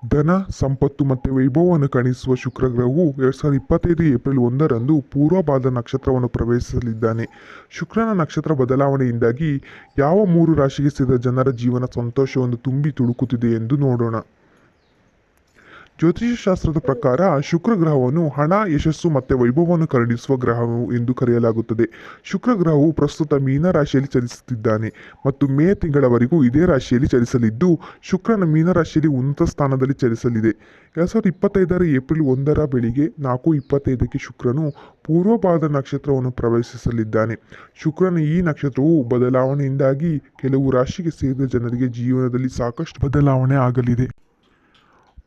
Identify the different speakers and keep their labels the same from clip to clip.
Speaker 1: ಧನ ಸಂಪತ್ತು ಮತ್ತು ವೈಭವವನ್ನು ಕಾಣಿಸುವ ಶುಕ್ರ ಗ್ರಹವು 2025 ಏಪ್ರಿಲ್ 1ರಂದು ಪೂರ್ವಭಾದ್ರ ನಕ್ಷತ್ರವನ್ನು ಪ್ರವೇಶಿಸಲಿದ್ದಾನೆ. ಶುಕ್ರನ ನಕ್ಷತ್ರ ಬದಲಾವಣೆಯಿಂದಾಗಿ ಯಾವ ಮೂರು ರಾಶಿಗೆ ಸೇರಿದ ಜನರ ಜೀವನ ಸಂತೋಷವನ್ನು ತುಂಬಿ ತುಳುಕುತ್ತಿದೆ ಎಂದು ನೋಡೋಣ. ಜ್ಯೋತಿಷ ಶಾಸ್ತ್ರದ ಪ್ರಕಾರ ಶುಕ್ರ ಗ್ರಹವನ್ನು ಹಣ, ಯಶಸ್ಸು ಮತ್ತು ವೈಭವವನ್ನು ಕರುಣಿಸುವ ಗ್ರಹವು ಎಂದು ಕರೆಯಲಾಗುತ್ತದೆ. ಶುಕ್ರ ಗ್ರಹವು ಪ್ರಸ್ತುತ ಮೀನ ರಾಶಿಯಲ್ಲಿ ಚಲಿಸುತ್ತಿದ್ದಾನೆ ಮತ್ತು ಮೇ ತಿಂಗಳವರೆಗೂ ಇದೇ ರಾಶಿಯಲ್ಲಿ ಚಲಿಸಲಿದ್ದು, ಶುಕ್ರನ ಮೀನ ರಾಶಿಯಲ್ಲಿ ಉನ್ನತ ಸ್ಥಾನದಲ್ಲಿ ಚಲಿಸಲಿದೆ. 2025 ಏಪ್ರಿಲ್ 1ರ ಬೆಳಿಗ್ಗೆ 4:25ಕ್ಕೆ ಶುಕ್ರನು ಪೂರ್ವಭಾದ್ರ ನಕ್ಷತ್ರವನ್ನು ಪ್ರವೇಶಿಸಲಿದ್ದಾನೆ. ಶುಕ್ರನ ಈ ನಕ್ಷತ್ರವು ಬದಲಾವಣೆಯಿಂದಾಗಿ ಕೆಲವು ರಾಶಿಗೆ ಸೇರಿದ ಜನರಿಗೆ ಜೀವನದಲ್ಲಿ ಸಾಕಷ್ಟು ಬದಲಾವಣೆ ಆಗಲಿದೆ.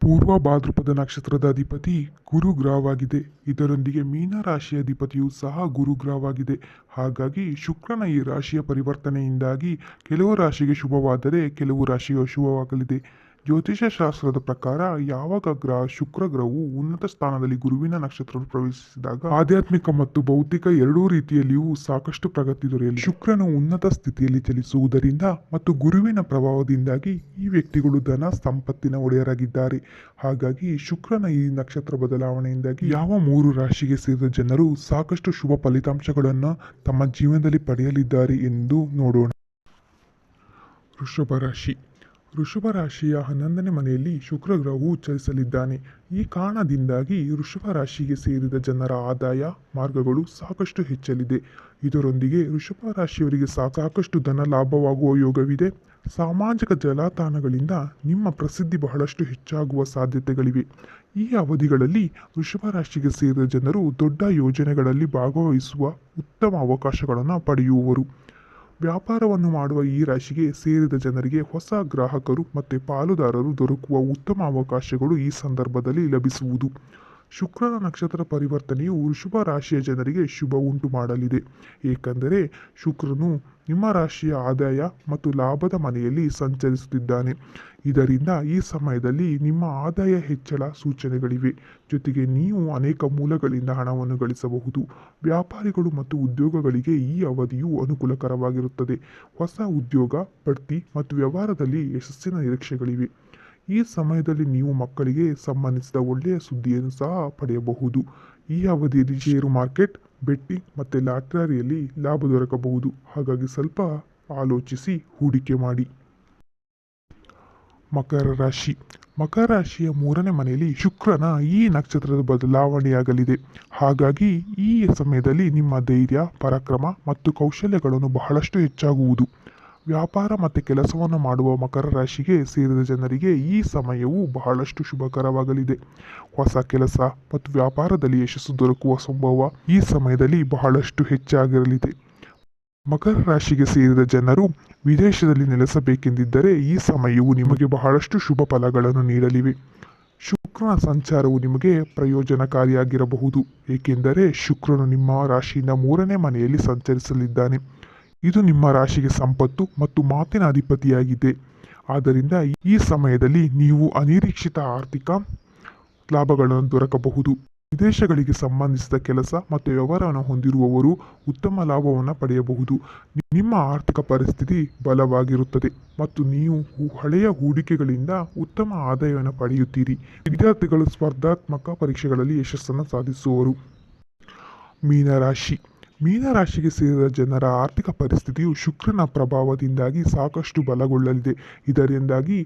Speaker 1: ಪೂರ್ವ ಭಾದ್ರಪದ ನಕ್ಷತ್ರದ ಅಧಿಪತಿ ಗುರು ಗ್ರಹವಾಗಿದೆ. ಇದರೊಂದಿಗೆ ಮೀನ ರಾಶಿಯ ಅಧಿಪತಿಯು ಸಹ ಗುರು ಗ್ರಹವಾಗಿದೆ. ಹಾಗಾಗಿ ಶುಕ್ರನ ಈ ರಾಶಿಯ ಪರಿವರ್ತನೆಯಿಂದಾಗಿ ಕೆಲವು ರಾಶಿಗೆ ಶುಭವಾದರೆ ಕೆಲವು ರಾಶಿಗೆ ಅಶುಭವಾಗಲಿದೆ. ಜ್ಯೋತಿಷ ಶಾಸ್ತ್ರದ ಪ್ರಕಾರ ಯಾವಾಗ ಶುಕ್ರ ಗ್ರಹವು ಉನ್ನತ ಸ್ಥಾನದಲ್ಲಿ ಗುರುವಿನ ನಕ್ಷತ್ರವನ್ನು ಪ್ರವೇಶಿಸಿದಾಗ ಆಧ್ಯಾತ್ಮಿಕ ಮತ್ತು ಭೌತಿಕ ಎರಡೂ ರೀತಿಯಲ್ಲಿಯೂ ಸಾಕಷ್ಟು ಪ್ರಗತಿ ದೊರೆಯಲಿ. ಶುಕ್ರನು ಉನ್ನತ ಸ್ಥಿತಿಯಲ್ಲಿ ಚಲಿಸುವುದರಿಂದ ಮತ್ತು ಗುರುವಿನ ಪ್ರಭಾವದಿಂದಾಗಿ ಈ ವ್ಯಕ್ತಿಗಳು ಧನ ಸಂಪತ್ತಿನ ಒಡೆಯರಾಗಿದ್ದಾರೆ. ಹಾಗಾಗಿ ಶುಕ್ರನ ಈ ನಕ್ಷತ್ರ ಬದಲಾವಣೆಯಿಂದಾಗಿ ಯಾವ ಮೂರು ರಾಶಿಗೆ ಸೇರಿದ ಜನರು ಸಾಕಷ್ಟು ಶುಭ ಫಲಿತಾಂಶಗಳನ್ನು ತಮ್ಮ ಜೀವನದಲ್ಲಿ ಪಡೆಯಲಿದ್ದಾರೆ ಎಂದು ನೋಡೋಣ. ವೃಷಭ ರಾಶಿ. ವೃಷಭ ರಾಶಿಯ 11ನೇ ಮನೆಯಲ್ಲಿ ಶುಕ್ರ ಗ್ರಹವು ಚಲಿಸಲಿದ್ದಾನೆ. ಈ ಕಾರಣದಿಂದಾಗಿ ವೃಷಭ ರಾಶಿಗೆ ಸೇರಿದ ಜನರ ಆದಾಯ ಮಾರ್ಗಗಳು ಸಾಕಷ್ಟು ಹೆಚ್ಚಲಿದೆ. ಇದರೊಂದಿಗೆ ವೃಷಭ ರಾಶಿಯವರಿಗೆ ಸಾಕಷ್ಟು ಧನ ಲಾಭವಾಗುವ ಯೋಗವಿದೆ. ಸಾಮಾಜಿಕ ಜಾಲತಾಣಗಳಿಂದ ನಿಮ್ಮ ಪ್ರಸಿದ್ಧಿ ಬಹಳಷ್ಟು ಹೆಚ್ಚಾಗುವ ಸಾಧ್ಯತೆಗಳಿವೆ. ಈ ಅವಧಿಗಳಲ್ಲಿ ವೃಷಭ ರಾಶಿಗೆ ಸೇರಿದ ಜನರು ದೊಡ್ಡ ಯೋಜನೆಗಳಲ್ಲಿ ಭಾಗವಹಿಸುವ ಉತ್ತಮ ಅವಕಾಶಗಳನ್ನು ಪಡೆಯುವರು. ವ್ಯಾಪಾರವನ್ನು ಮಾಡುವ ಈ ರಾಶಿಗೆ ಸೇರಿದ ಜನರಿಗೆ ಹೊಸ ಗ್ರಾಹಕರು ಮತ್ತು ಪಾಲುದಾರರು ದೊರಕುವ ಉತ್ತಮ ಅವಕಾಶಗಳು ಈ ಸಂದರ್ಭದಲ್ಲಿ ಲಭಿಸುವುದು. ಶುಕ್ರನ ನಕ್ಷತ್ರ ಪರಿವರ್ತನೆಯು ವೃಷಭ ರಾಶಿಯ ಜನರಿಗೆ ಶುಭ ಉಂಟು ಮಾಡಲಿದೆ. ಏಕೆಂದರೆ ಶುಕ್ರನು ನಿಮ್ಮ ರಾಶಿಯ ಆದಾಯ ಮತ್ತು ಲಾಭದ ಮನೆಯಲ್ಲಿ ಸಂಚರಿಸುತ್ತಿದ್ದಾನೆ. ಇದರಿಂದ ಈ ಸಮಯದಲ್ಲಿ ನಿಮ್ಮ ಆದಾಯ ಹೆಚ್ಚಳ ಸೂಚನೆಗಳಿವೆ. ಜೊತೆಗೆ ನೀವು ಅನೇಕ ಮೂಲಗಳಿಂದ ಹಣವನ್ನು ಗಳಿಸಬಹುದು. ವ್ಯಾಪಾರಿಗಳು ಮತ್ತು ಉದ್ಯೋಗಗಳಿಗೆ ಈ ಅವಧಿಯು ಅನುಕೂಲಕರವಾಗಿರುತ್ತದೆ. ಹೊಸ ಉದ್ಯೋಗ, ಬಡ್ತಿ ಮತ್ತು ವ್ಯವಹಾರದಲ್ಲಿ ಯಶಸ್ಸಿನ ನಿರೀಕ್ಷೆಗಳಿವೆ. ಈ ಸಮಯದಲ್ಲಿ ನೀವು ಮಕ್ಕಳಿಗೆ ಸಂಬಂಧಿಸಿದ ಒಳ್ಳೆಯ ಸುದ್ದಿಯನ್ನು ಸಹ ಪಡೆಯಬಹುದು. ಈ ಅವಧಿಯಲ್ಲಿ ಷೇರು ಮಾರ್ಕೆಟ್, ಬೆಟ್ಟಿಂಗ್ ಮತ್ತು ಲಾಟರಿಯಲ್ಲಿ ಲಾಭ ದೊರಕಬಹುದು. ಹಾಗಾಗಿ ಸ್ವಲ್ಪ ಆಲೋಚಿಸಿ ಹೂಡಿಕೆ ಮಾಡಿ. ಮಕರ ರಾಶಿ. ಮಕರ ರಾಶಿಯ 3ನೇ ಮನೆಯಲ್ಲಿ ಶುಕ್ರನ ಈ ನಕ್ಷತ್ರದ ಬದಲಾವಣೆಯಾಗಲಿದೆ. ಹಾಗಾಗಿ ಈ ಸಮಯದಲ್ಲಿ ನಿಮ್ಮ ಧೈರ್ಯ, ಪರಾಕ್ರಮ ಮತ್ತು ಕೌಶಲ್ಯಗಳನ್ನು ಬಹಳಷ್ಟು ಹೆಚ್ಚಾಗುವುದು. ವ್ಯಾಪಾರ ಮತ್ತು ಕೆಲಸವನ್ನು ಮಾಡುವ ಮಕರ ರಾಶಿಗೆ ಸೇರಿದ ಜನರಿಗೆ ಈ ಸಮಯವು ಬಹಳಷ್ಟು ಶುಭಕರವಾಗಲಿದೆ. ಹೊಸ ಕೆಲಸ ಮತ್ತು ವ್ಯಾಪಾರದಲ್ಲಿ ಯಶಸ್ಸು ದೊರಕುವ ಸಂಭವ ಈ ಸಮಯದಲ್ಲಿ ಬಹಳಷ್ಟು ಹೆಚ್ಚಾಗಿರಲಿದೆ. ಮಕರ ರಾಶಿಗೆ ಸೇರಿದ ಜನರು ವಿದೇಶದಲ್ಲಿ ನೆಲೆಸಬೇಕೆಂದಿದ್ದರೆ ಈ ಸಮಯವು ನಿಮಗೆ ಬಹಳಷ್ಟು ಶುಭ ಫಲಗಳನ್ನು ನೀಡಲಿವೆ. ಶುಕ್ರನ ಸಂಚಾರವು ನಿಮಗೆ ಪ್ರಯೋಜನಕಾರಿಯಾಗಿರಬಹುದು. ಏಕೆಂದರೆ ಶುಕ್ರನು ನಿಮ್ಮ ರಾಶಿಯಿಂದ 3ನೇ ಮನೆಯಲ್ಲಿ ಸಂಚರಿಸಲಿದ್ದಾನೆ. ಇದು ನಿಮ್ಮ ರಾಶಿಗೆ ಸಂಪತ್ತು ಮತ್ತು ಮಾತಿನ ಅಧಿಪತಿಯಾಗಿದೆ. ಆದ್ದರಿಂದ ಈ ಸಮಯದಲ್ಲಿ ನೀವು ಅನಿರೀಕ್ಷಿತ ಆರ್ಥಿಕ ಲಾಭಗಳನ್ನು ದೊರಕಬಹುದು. ವಿದೇಶಗಳಿಗೆ ಸಂಬಂಧಿಸಿದ ಕೆಲಸ ಮತ್ತು ವ್ಯವಹಾರವನ್ನು ಹೊಂದಿರುವವರು ಉತ್ತಮ ಲಾಭವನ್ನು ಪಡೆಯಬಹುದು. ನಿಮ್ಮ ಆರ್ಥಿಕ ಪರಿಸ್ಥಿತಿ ಬಲವಾಗಿರುತ್ತದೆ ಮತ್ತು ನೀವು ಹಳೆಯ ಹೂಡಿಕೆಗಳಿಂದ ಉತ್ತಮ ಆದಾಯವನ್ನು ಪಡೆಯುತ್ತೀರಿ. ವಿದ್ಯಾರ್ಥಿಗಳು ಸ್ಪರ್ಧಾತ್ಮಕ ಪರೀಕ್ಷೆಗಳಲ್ಲಿ ಯಶಸ್ಸನ್ನು ಸಾಧಿಸುವರು. ಮೀನರಾಶಿ. ಮೀನರಾಶಿಗೆ ಸೇರಿದ ಜನರ ಆರ್ಥಿಕ ಪರಿಸ್ಥಿತಿಯು ಶುಕ್ರನ ಪ್ರಭಾವದಿಂದಾಗಿ ಸಾಕಷ್ಟು ಬಲಗೊಳ್ಳಲಿದೆ. ಇದರಿಂದಾಗಿ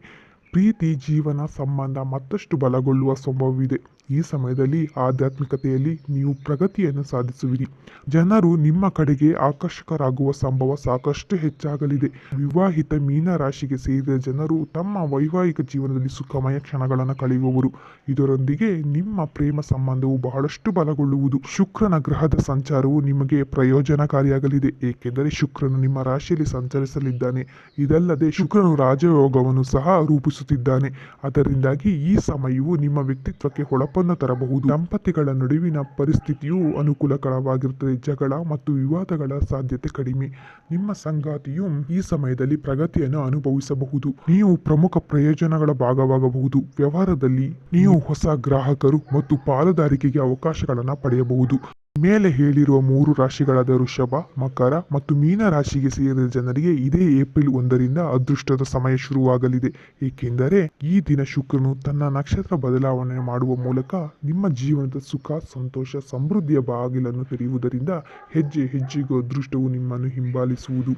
Speaker 1: ಪ್ರೀತಿ, ಜೀವನ ಸಂಬಂಧ ಮತ್ತಷ್ಟು ಬಲಗೊಳ್ಳುವ ಸಂಭವವಿದೆ. ಈ ಸಮಯದಲ್ಲಿ ಆಧ್ಯಾತ್ಮಿಕತೆಯಲ್ಲಿ ನೀವು ಪ್ರಗತಿಯನ್ನು ಸಾಧಿಸುವಿರಿ. ಜನರು ನಿಮ್ಮ ಕಡೆಗೆ ಆಕರ್ಷಕರಾಗುವ ಸಂಭವ ಸಾಕಷ್ಟು ಹೆಚ್ಚಾಗಲಿದೆ. ವಿವಾಹಿತ ಮೀನ ರಾಶಿಗೆ ಸೇರಿದ ಜನರು ತಮ್ಮ ವೈವಾಹಿಕ ಜೀವನದಲ್ಲಿ ಸುಖಮಯ ಕ್ಷಣಗಳನ್ನು ಕಳೆಯುವವರು. ಇದರೊಂದಿಗೆ ನಿಮ್ಮ ಪ್ರೇಮ ಸಂಬಂಧವು ಬಹಳಷ್ಟು ಬಲಗೊಳ್ಳುವುದು. ಶುಕ್ರನ ಗ್ರಹದ ಸಂಚಾರವು ನಿಮಗೆ ಪ್ರಯೋಜನಕಾರಿಯಾಗಲಿದೆ. ಏಕೆಂದರೆ ಶುಕ್ರನು ನಿಮ್ಮ ರಾಶಿಯಲ್ಲಿ ಸಂಚರಿಸಲಿದ್ದಾನೆ. ಇದಲ್ಲದೆ ಶುಕ್ರನು ರಾಜಯೋಗವನ್ನು ಸಹ ರೂಪಿಸುತ್ತಿದ್ದಾನೆ. ಅದರಿಂದಾಗಿ ಈ ಸಮಯವು ನಿಮ್ಮ ವ್ಯಕ್ತಿತ್ವಕ್ಕೆ ಹೊಳಪನ್ನು ತರಬಹುದು. ದಂಪತಿಗಳ ನಡುವಿನ ಪರಿಸ್ಥಿತಿಯು ಅನುಕೂಲಕರವಾಗಿರುತ್ತದೆ. ಜಗಳ ಮತ್ತು ವಿವಾದಗಳ ಸಾಧ್ಯತೆ ಕಡಿಮೆ. ನಿಮ್ಮ ಸಂಗಾತಿಯು ಈ ಸಮಯದಲ್ಲಿ ಪ್ರಗತಿಯನ್ನು ಅನುಭವಿಸಬಹುದು. ನೀವು ಪ್ರಮುಖ ಪ್ರಯೋಜನಗಳ ಭಾಗವಾಗಬಹುದು. ವ್ಯವಹಾರದಲ್ಲಿ ನೀವು ಹೊಸ ಗ್ರಾಹಕರು ಮತ್ತು ಪಾಲುದಾರಿಕೆಗೆ ಅವಕಾಶಗಳನ್ನು ಪಡೆಯಬಹುದು. ಮೇಲೆ ಹೇಳಿರುವ 3 ರಾಶಿಗಳಾದ ವೃಷಭ, ಮಕರ ಮತ್ತು ಮೀನ ರಾಶಿಗೆ ಸೇರಿದ ಜನರಿಗೆ ಇದೇ ಏಪ್ರಿಲ್ 1ರಿಂದ ಅದೃಷ್ಟದ ಸಮಯ ಶುರುವಾಗಲಿದೆ. ಏಕೆಂದರೆ ಈ ದಿನ ಶುಕ್ರನು ತನ್ನ ನಕ್ಷತ್ರ ಬದಲಾವಣೆ ಮಾಡುವ ಮೂಲಕ ನಿಮ್ಮ ಜೀವನದ ಸುಖ, ಸಂತೋಷ, ಸಮೃದ್ಧಿಯ ಬಾಗಿಲನ್ನು ತೆರೆಯುವುದರಿಂದ ಹೆಜ್ಜೆ ಹೆಜ್ಜೆಗೂ ಅದೃಷ್ಟವು ನಿಮ್ಮನ್ನು ಹಿಂಬಾಲಿಸುವುದು.